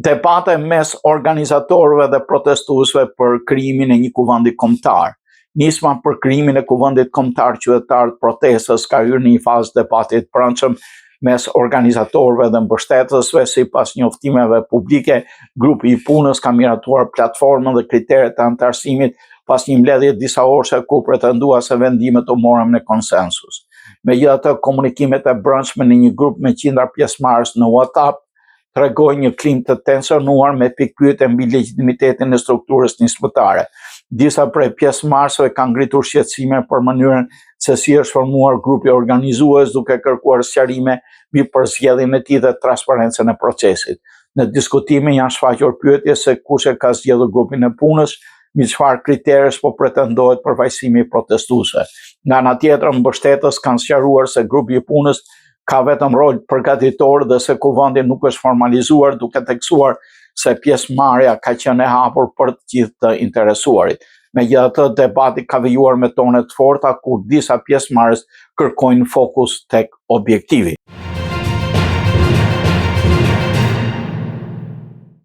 debate mes organizatorëve dhe protestuesve për krijimin e një kuvendi kombëtar. Nisma për krijimin e kuvendit kombëtar qytetar të protestës ka hyrë në një fazë debati të brendshëm mes organizatorëve dhe mbështetësve. Sipas njoftimeve publike, grupi i punës ka miratuar platformën dhe kriteret e antarësimit pas një mbledhje disa orëshe ku pretendua se vendimet u morën në konsensus. Megjithatë, komunikimet e brendshme në një grup me qindra pjesëmarrës në WhatsApp tregojnë një klim të tensionuar me pikpyetje mbi legitimitetin e strukturës nismëtare. Disa prej pjesëmarrësve kanë ngritur shqetësime për mënyrën se si është formuar grupi organizues, duke kërkuar sqarime mbi përzgjedhjen e tij dhe transparencën e procesit. Në diskutime janë shfaqur pyetje se kush e ka zgjedhur grupin e punës, mbi çfarë kriterësh po pretendohet përfaqësimi i protestuesve. Nga ana tjetër, mbështetës kanë sqaruar se grupi i punës ka vetëm rol përgatitor dhe se kuvendi nuk është formalizuar, duke theksuar se pjesëmarrja ka qenë e hapur për të gjithë të interesuarit. Megjithatë, debati ka vijuar me tone të forta ku disa pjesëmarrës kërkojnë fokus tek objektivi.